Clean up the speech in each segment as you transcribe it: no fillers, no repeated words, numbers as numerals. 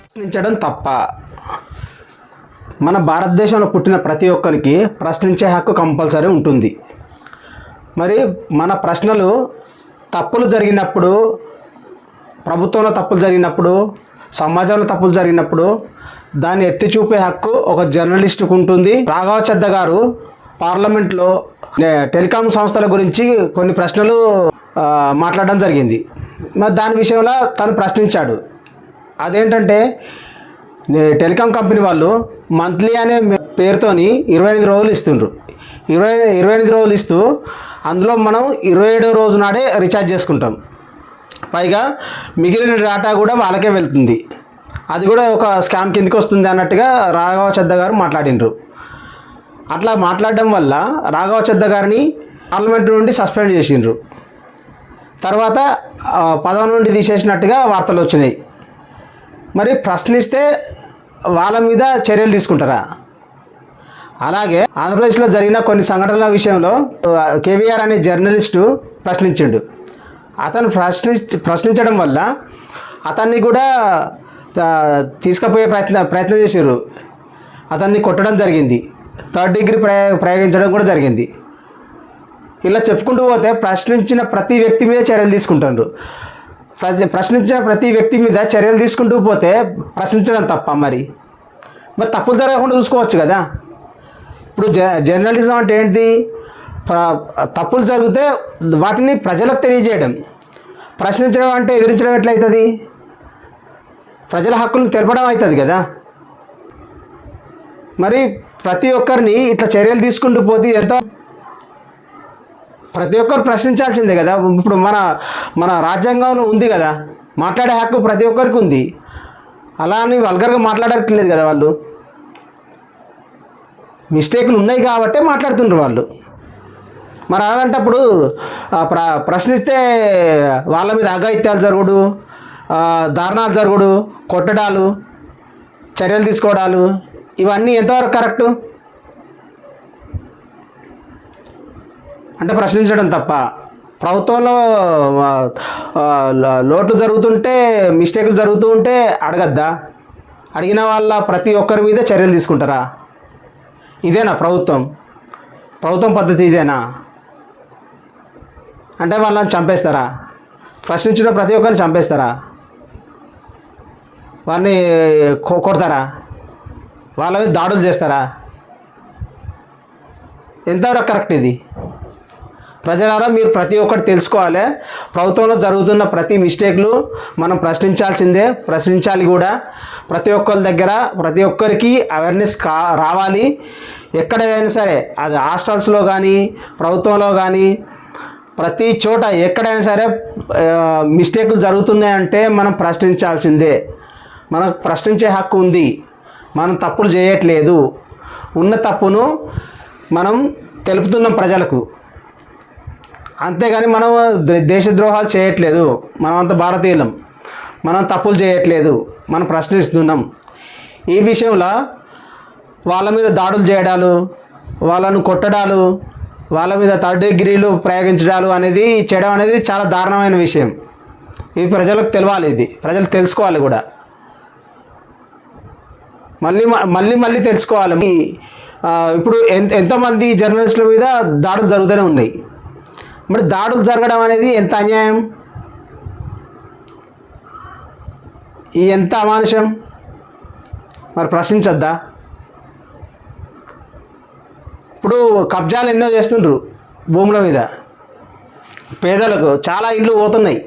ప్రశ్నించడం తప్ప? మన భారతదేశంలో పుట్టిన ప్రతి ఒక్కరికి ప్రశ్నించే హక్కు కంపల్సరీ ఉంటుంది. మరి మన ప్రశ్నలు తప్పులు జరిగినప్పుడు, ప్రభుత్వంలో తప్పులు జరిగినప్పుడు, సమాజంలో తప్పులు జరిగినప్పుడు దాన్ని ఎత్తి చూపే హక్కు ఒక జర్నలిస్టుకు ఉంటుంది. రాఘవ చెద్ద గారు పార్లమెంట్లో టెలికాం సంస్థల గురించి కొన్ని ప్రశ్నలు మాట్లాడడం జరిగింది. మరి దాని విషయంలో తను ప్రశ్నించాడు. అదేంటంటే, టెలికాం కంపెనీ వాళ్ళు మంత్లీ అనే పేరుతోని 28 రోజులు ఇస్తుండ్రు. 28 రోజులు ఇస్తూ అందులో మనం 27వ రోజు నాడే రీఛార్జ్ చేసుకుంటాం. పైగా మిగిలిన డేటా కూడా వాళ్ళకే వెళ్తుంది. అది కూడా ఒక స్కామ్ కిందకి వస్తుంది అన్నట్టుగా రాఘవ చెద్ద గారు మాట్లాడినరు. అట్లా మాట్లాడడం వల్ల రాఘవ చెద్ద గారిని పార్లమెంట్ నుండి సస్పెండ్ చేసిండ్రు. తర్వాత పదవి నుండి తీసేసినట్టుగా వార్తలు వచ్చినాయి. మరి ప్రశ్నిస్తే వాళ్ళ మీద చర్యలు తీసుకుంటారా? అలాగే ఆంధ్రప్రదేశ్లో జరిగిన కొన్ని సంఘటనల విషయంలో కేవీఆర్ అనే జర్నలిస్టు ప్రశ్నించిండు. అతను ప్రశ్నించడం వల్ల అతన్ని కూడా తీసుకుపోయే ప్రయత్నం చేశారు. అతన్ని కొట్టడం జరిగింది. 3rd డిగ్రీ ప్రయోగించడం కూడా జరిగింది. ఇలా చెప్పుకుంటూ పోతే ప్రశ్నించిన ప్రతి వ్యక్తి మీద చర్యలు తీసుకుంటారు. ప్రశ్నించిన ప్రతి వ్యక్తి మీద చర్యలు తీసుకుంటూ పోతే ప్రశ్నించడం తప్ప? మరి తప్పులు జరగకుండా చూసుకోవచ్చు కదా. ఇప్పుడు జర్నలిజం అంటే ఏంటి? తప్పులు జరిగితే వాటిని ప్రజలకు తెలియజేయడం. ప్రశ్నించడం అంటే ఎదిరించడం ఎట్లయితుంది? ప్రజల హక్కులను తెలపడం అవుతుంది కదా. మరి ప్రతి ఒక్కరిని ఇట్లా చర్యలు తీసుకుంటూ పోతే ఎంతో ప్రతి ఒక్కరు ప్రశ్నించాల్సిందే కదా. ఇప్పుడు మన రాజ్యాంగంలో ఉంది కదా, మాట్లాడే హక్కు ప్రతి ఒక్కరికి ఉంది. అలా అని వల్గర్గా మాట్లాడట్లేదు కదా. వాళ్ళు మిస్టేక్లు ఉన్నాయి కాబట్టే మాట్లాడుతుండ్రు వాళ్ళు. మరి అలాంటప్పుడు ప్రశ్నిస్తే వాళ్ళ మీద అఘాయిత్యాలు జరుగుడు, దారుణాలు జరుగుడు, కొట్టడాలు, చర్యలు తీసుకోవడాలు, ఇవన్నీ ఎంతవరకు కరెక్టు? అంటే ప్రశ్నించడం తప్ప? ప్రభుత్వంలో లోట్లు జరుగుతుంటే, మిస్టేక్లు జరుగుతూ ఉంటే అడగద్దా? అడిగిన వాళ్ళ ప్రతి ఒక్కరి మీద చర్యలు తీసుకుంటారా? ఇదేనా ప్రభుత్వం పద్ధతి? ఇదేనా? అంటే వాళ్ళని చంపేస్తారా? ప్రశ్నించిన ప్రతి ఒక్కరిని చంపేస్తారా? వారిని కొడతారా? వాళ్ళ మీద దాడులు చేస్తారా? ఎంతవరకు కరెక్ట్ ఇది? ప్రజలారా, మీరు ప్రతి ఒక్కటి తెలుసుకోవాలి. ప్రభుత్వంలో జరుగుతున్న ప్రతి మిస్టేక్లు మనం ప్రశ్నించాల్సిందే, ప్రశ్నించాలి కూడా. ప్రతి ఒక్కరి దగ్గర ప్రతి ఒక్కరికి అవేర్నెస్ రావాలి. ఎక్కడైనా సరే, అది హాస్టల్స్లో కానీ, ప్రభుత్వంలో కానీ, ప్రతి చోట ఎక్కడైనా సరే మిస్టేక్లు జరుగుతున్నాయంటే మనం ప్రశ్నించాల్సిందే. మనకు ప్రశ్నించే హక్కు ఉంది. మనం తప్పులు చేయట్లేదు. ఉన్న తప్పును మనం తెలుపుతున్నాం ప్రజలకు. అంతేగాని మనం దేశద్రోహాలు చేయట్లేదు. మనం అంత భారతీయులం. మనం తప్పులు చేయట్లేదు. మనం ప్రశ్నిస్తున్నాం. ఈ విషయంలో వాళ్ళ మీద దాడులు చేయడాలు, వాళ్ళను కొట్టడాలు, వాళ్ళ మీద 3rd డిగ్రీలు ప్రయోగించడాలు అనేది చేయడం అనేది చాలా దారుణమైన విషయం. ఇది ప్రజలకు తెలవాలి. ఇది ప్రజలు తెలుసుకోవాలి కూడా. మళ్ళీ తెలుసుకోవాలి. ఇప్పుడు ఎంతోమంది జర్నలిస్టుల మీద దాడులు జరుగుతూనే ఉన్నాయి. మరి దాడులు జరగడం అనేది ఎంత అన్యాయం, ఎంత అమానుషం. మరి ప్రశ్నించద్దా? ఇప్పుడు కబ్జాలు ఎన్నో చేస్తుండ్రు భూముల మీద. పేదలకు చాలా ఇండ్లు పోతున్నాయి.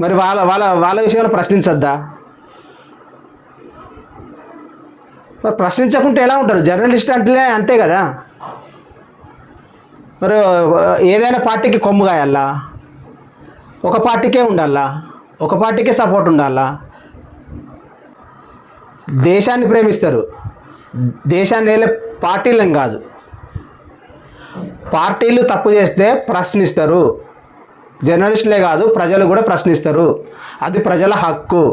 మరి వాళ్ళ విషయంలో ప్రశ్నించద్దా? మరి ప్రశ్నించకుంటే ఎలా ఉంటారు? జర్నలిస్ట్ అంటే అంతే కదా. మరి ఏదైనా పార్టీకి కొమ్ము కాయాలా? ఒక పార్టీకే ఉండాలా? ఒక పార్టీకే సపోర్ట్ ఉండాలా? దేశాన్ని ప్రేమిస్తారు. దేశాన్ని వెళ్ళే పార్టీలం కాదు. పార్టీలు తప్పు చేస్తే ప్రశ్నిస్తారు. జర్నలిస్టులే కాదు, ప్రజలు కూడా ప్రశ్నిస్తారు. అది ప్రజల హక్కు.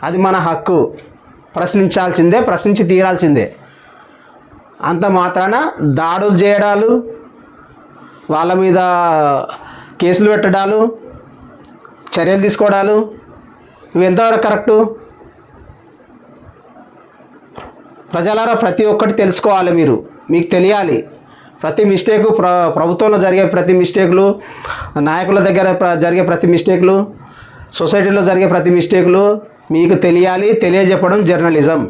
అది మన హక్కు. ప్రశ్నించాల్సిందే, ప్రశ్నించి తీరాల్సిందే. అంత మాత్రాన దాడులు చేయడాలు, వాళ్ళ మీద కేసులు పెట్టడాలు చర్యలు తీసుకోవడాలు ఇవి ఎంతవరకు కరెక్టు? ప్రజలారా ప్రతి ఒక్కటి తెలుసుకోవాలి, మీకు తెలియాలి. ప్రతి మిస్టేకు ప్రభుత్వంలో జరిగే ప్రతి మిస్టేకులు, నాయకుల దగ్గర జరిగే ప్రతి మిస్టేకులు, సొసైటీలో జరిగే ప్రతి మిస్టేకులు మీకు తెలియాలి. తెలియజెప్పడం జర్నలిజం.